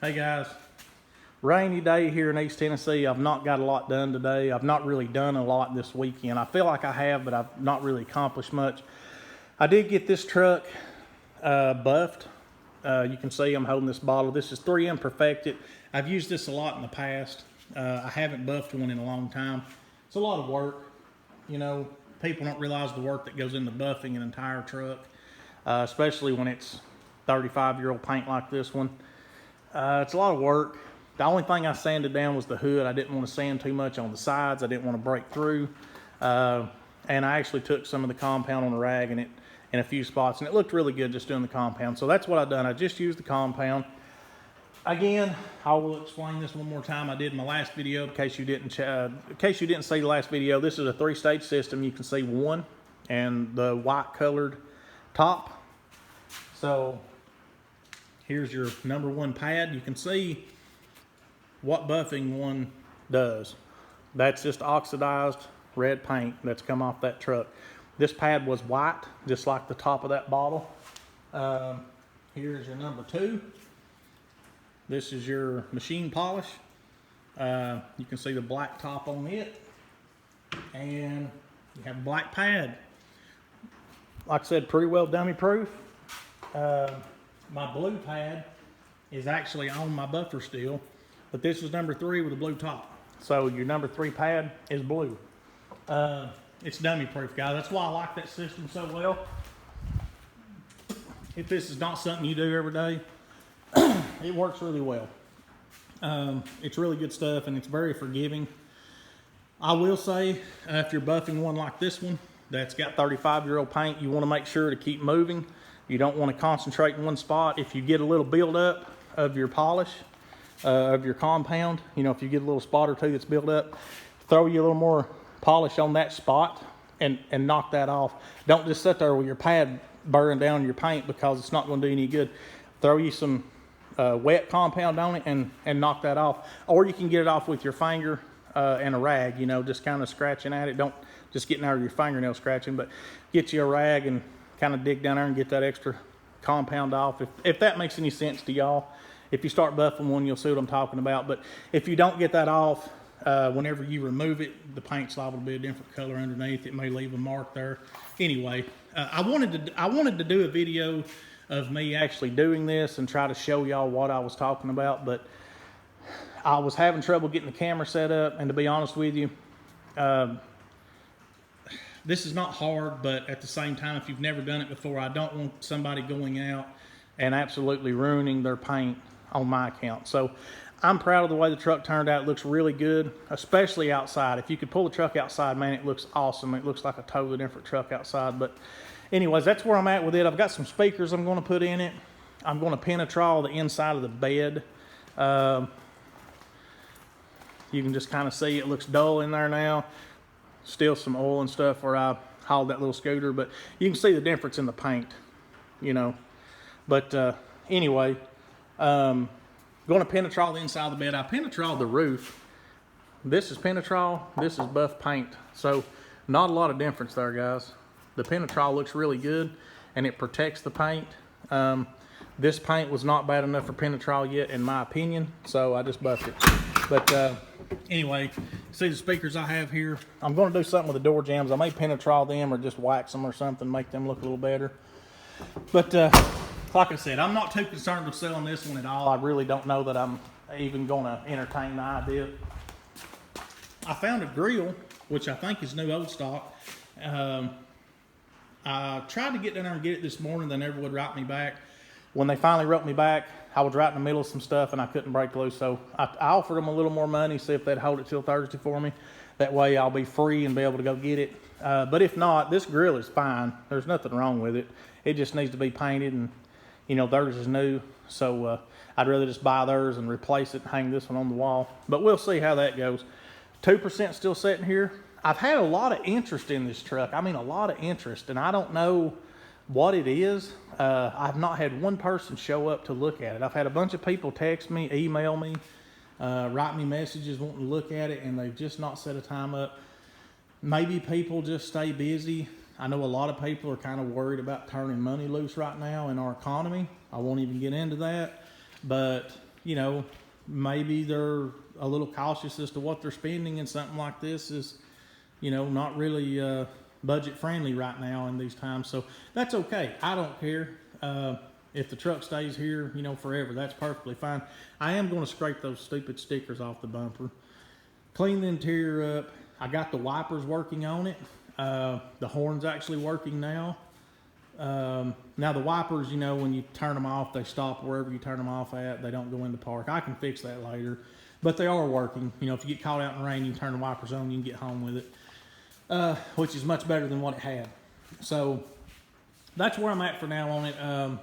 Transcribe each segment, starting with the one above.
Hey guys, rainy day here in East Tennessee. I've not got a lot done today. I've not really done a lot this weekend. I feel like I have, but I've not really accomplished much. I did get this truck buffed. You can see I'm holding this bottle. This is 3M Perfected. I've used this a lot in the past. I haven't buffed one in a long time. It's a lot of work. You know, people don't realize the work that goes into buffing an entire truck, especially when it's 35-year-old paint like this one. It's a lot of work. The only thing I sanded down was the hood. I didn't want to sand too much on the sides. I didn't want to break through. And I actually took some of the compound on a rag in a few spots, and it looked really good just doing the compound. So that's what I've done. I just used the compound. Again, I will explain this one more time. I did in my last video in case you didn't see the last video. This is a 3-stage system. You can see one and the white colored top. So here's your number 1 pad. You can see what buffing one does. That's just oxidized red paint that's come off that truck. This pad was white, just like the top of that bottle. Here's your number 2. This is your machine polish. You can see the black top on it. And you have a black pad. Like I said, pretty well dummy proof. My blue pad is actually on my buffer still, but this is number 3 with a blue top. So your number 3 pad is blue. It's dummy proof, guys. That's why I like that system so well. If this is not something you do every day, it works really well. It's really good stuff, and it's very forgiving. I will say, if you're buffing one like this one that's got 35-year-old paint, you want to make sure to keep moving. You don't want to concentrate in one spot. If you get a little buildup of your polish, of your compound, you know, if you get a little spot or two that's built up, throw you a little more polish on that spot and knock that off. Don't just sit there with your pad burning down your paint, because it's not going to do any good. Throw you some wet compound on it and knock that off. Or you can get it off with your finger and a rag, you know, just kind of scratching at it. Don't just getting out of your fingernail scratching, but get you a rag and kind of dig down there and get that extra compound off. If that makes any sense to y'all. If you start buffing one, you'll see what I'm talking about. But if you don't get that off, whenever you remove it, the paint's liable to be a different color underneath. It may leave a mark there. Anyway, I wanted to do a video of me actually doing this and try to show y'all what I was talking about, but I was having trouble getting the camera set up. And to be honest with you, this is not hard, but at the same time, if you've never done it before, I don't want somebody going out and absolutely ruining their paint on my account. So I'm proud of the way the truck turned out. It looks really good, especially outside. If you could pull the truck outside, man, it looks awesome. It looks like a totally different truck outside. But anyways, that's where I'm at with it. I've got some speakers I'm going to put in it. I'm going to penetrol the inside of the bed. You can just kind of see it looks dull in there now. Still some oil and stuff where I hauled that little scooter, but you can see the difference in the paint, you know. But anyway, going to penetrol the inside of the bed. I penetroled the roof. This is penetrol, this is buff paint. So not a lot of difference there, guys. The penetrol looks really good, and it protects the paint. This paint was not bad enough for penetrol yet, in my opinion, so I just buffed it. But anyway, see the speakers I have here. I'm going to do something with the door jambs. I may penetrol them or just wax them or something, make them look a little better. But like I said, I'm not too concerned with selling this one at all. I really don't know that I'm even going to entertain the idea. I found a grill, which I think is new old stock. I tried to get down there and get it this morning. They never would write me back. When they finally wrote me back, I was right in the middle of some stuff and I couldn't break loose. So I offered them a little more money, see if they'd hold it till Thursday for me. That way I'll be free and be able to go get it. But if not, this grill is fine. There's nothing wrong with it. It just needs to be painted, and you know, theirs is new. So I'd rather just buy theirs and replace it and hang this one on the wall. But we'll see how that goes. 2% still sitting here. I've had a lot of interest in this truck. I mean, a lot of interest, and I don't know what it is. I've not had one person show up to look at it. I've had a bunch of people text me, email me, write me messages wanting to look at it, and they've just not set a time up. Maybe people just stay busy. I know a lot of people are kind of worried about turning money loose right now in our economy. I won't even get into that, but you know, maybe they're a little cautious as to what they're spending, and something like this is, you know, not really budget friendly right now in these times. So that's okay. I don't care. If the truck stays here, you know, forever, that's perfectly fine. I am going to scrape those stupid stickers off the bumper, clean the interior up. I got the wipers working on it. The horn's actually working now. Now the wipers, you know, when you turn them off, they stop wherever you turn them off at. They don't go into park. I can fix that later, but they are working. You know, if you get caught out in the rain, you can turn the wipers on, you can get home with it, which is much better than what it had. So that's where I'm at for now on it.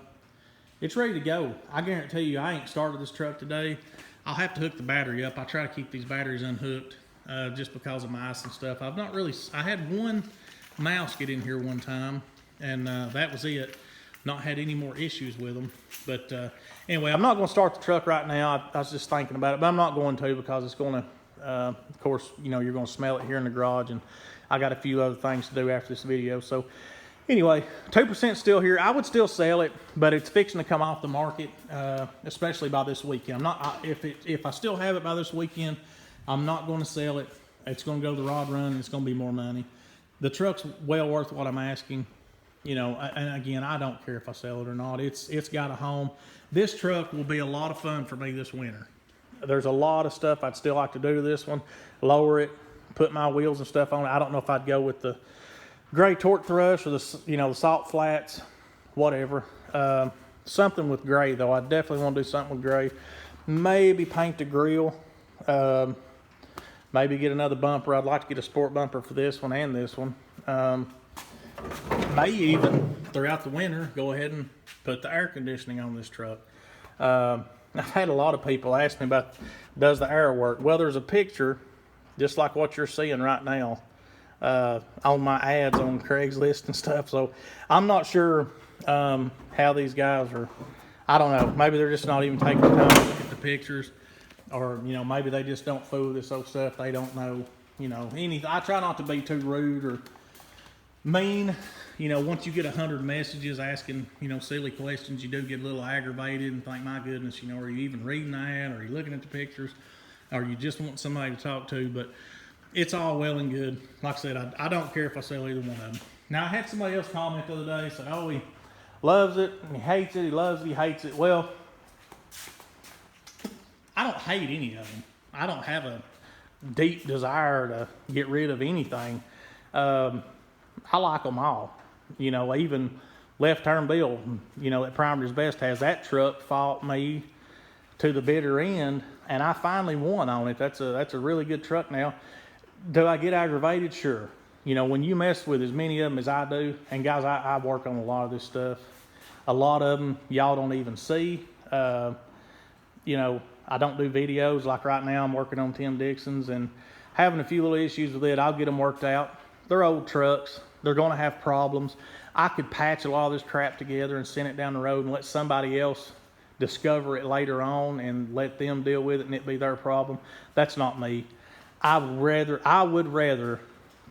It's ready to go. I guarantee you, I ain't started this truck today. I'll have to hook the battery up. I try to keep these batteries unhooked, just because of mice and stuff. I had one mouse get in here one time, and that was it. Not had any more issues with them. But anyway, I'm not going to start the truck right now. I was just thinking about it, but I'm not going to, because it's going to, of course, you know, you're going to smell it here in the garage, and I got a few other things to do after this video. So anyway, 2% still here. I would still sell it, but it's fixing to come off the market, especially by this weekend. If I still have it by this weekend, I'm not going to sell it. It's going to go to the rod run, and it's going to be more money. The truck's well worth what I'm asking. You know, and again, I don't care if I sell it or not. It's got a home. This truck will be a lot of fun for me this winter. There's a lot of stuff I'd still like to do to this one. Lower it, put my wheels and stuff on it. I don't know if I'd go with the gray torque thrust or the, you know, the salt flats, whatever. Something with gray though. I definitely want to do something with gray. Maybe paint the grill. Maybe get another bumper. I'd like to get a sport bumper for this one and this one. May even throughout the winter go ahead and put the air conditioning on this truck. I've had a lot of people ask me about, does the air work? Well, there's a picture just like what you're seeing right now on my ads on Craigslist and stuff. So I'm not sure how these guys are. I don't know. Maybe they're just not even taking the time to look at the pictures, or you know, maybe they just don't fool this old stuff. They don't know, you know, anything. I try not to be too rude or mean. You know, once you get 100 messages asking, you know, silly questions, you do get a little aggravated and think, my goodness, you know, are you even reading that? Or are you looking at the pictures? Or you just want somebody to talk to? But it's all well and good. Like I said, I don't care if I sell either one of them. Now, I had somebody else comment the other day, said, oh, he loves it, and he hates it, he loves it, he hates it. Well, I don't hate any of them. I don't have a deep desire to get rid of anything. I like them all. You know, even Left Turn Bill, you know, that Primer's Best has that truck fought me to the bitter end, and I finally won on it. That's a really good truck now. Do I get aggravated? Sure. You know, when you mess with as many of them as I do, and guys, I work on a lot of this stuff. A lot of them y'all don't even see. You know, I don't do videos. Like right now, I'm working on Tim Dixon's and having a few little issues with it. I'll get them worked out. They're old trucks. They're going to have problems. I could patch a lot of this crap together and send it down the road and let somebody else discover it later on and let them deal with it and it be their problem. That's not me. I would rather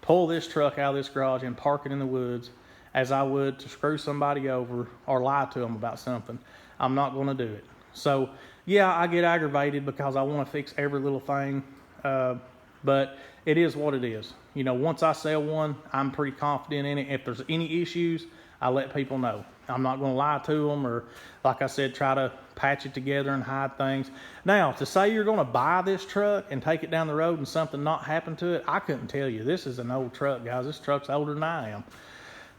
pull this truck out of this garage and park it in the woods as I would to screw somebody over or lie to them about something. I'm not going to do it. So, yeah, I get aggravated because I want to fix every little thing, but it is what it is. You know, once I sell one, I'm pretty confident in it. If there's any issues, I let people know. I'm not going to lie to them or, like I said, try to patch it together and hide things. Now, to say you're going to buy this truck and take it down the road and something not happen to it, I couldn't tell you. This is an old truck, guys. This truck's older than I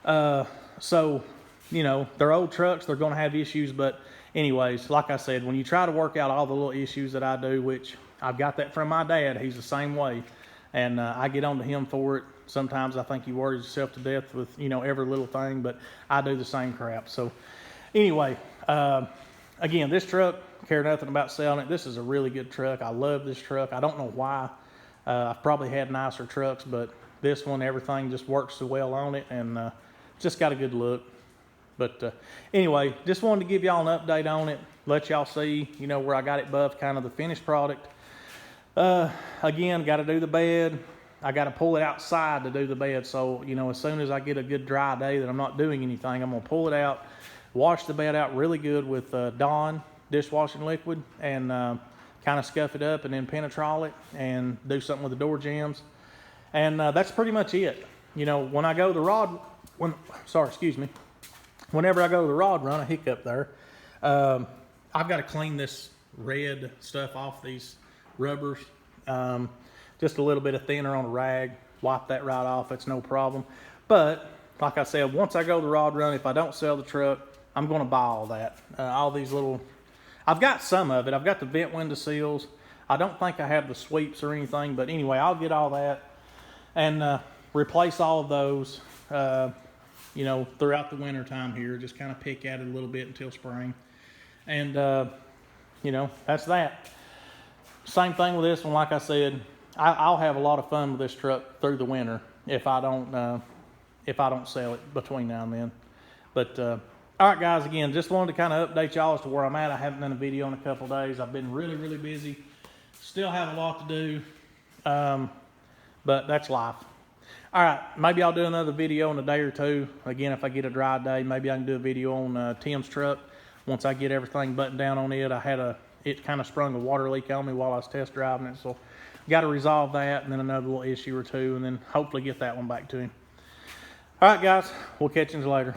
am. So, you know, they're old trucks. They're going to have issues. But anyways, like I said, when you try to work out all the little issues that I do, which I've got that from my dad. He's the same way. And I get on to him for it. Sometimes I think he worries himself to death with, you know, every little thing, but I do the same crap. So anyway, again, this truck, care nothing about selling it. This is a really good truck. I love this truck. I don't know why. I've probably had nicer trucks, but this one, everything just works so well on it, and just got a good look. But anyway, just wanted to give y'all an update on it, let y'all see, you know, where I got it buffed, kind of the finished product. Again, got to do the bed. I got to pull it outside to do the bed. So, you know, as soon as I get a good dry day that I'm not doing anything, I'm going to pull it out, wash the bed out really good with Dawn. dishwashing liquid and kind of scuff it up and then penetrol it and do something with the door jambs. And that's pretty much it. You know, when I go to the rod, whenever I go to the rod run, a hiccup there, I've got to clean this red stuff off these rubbers. Just a little bit of thinner on a rag, wipe that right off, it's no problem. But like I said, once I go to the rod run, if I don't sell the truck, I'm going to buy all that. All these little, I've got some of it. I've got the vent window seals. I don't think I have the sweeps or anything, but anyway, I'll get all that and replace all of those, you know, throughout the winter time here. Just kind of pick at it a little bit until spring. And, you know, that's that. Same thing with this one. Like I said, I'll have a lot of fun with this truck through the winter if I don't sell it between now and then. But, all right, guys, again, just wanted to kind of update y'all as to where I'm at. I haven't done a video in a couple of days. I've been really, really busy. Still have a lot to do, but that's life. All right, maybe I'll do another video in a day or two. Again, if I get a dry day, maybe I can do a video on Tim's truck once I get everything buttoned down on it. It kind of sprung a water leak on me while I was test driving it, so got to resolve that, and then another little issue or two, and then hopefully get that one back to him. All right, guys, we'll catch you later.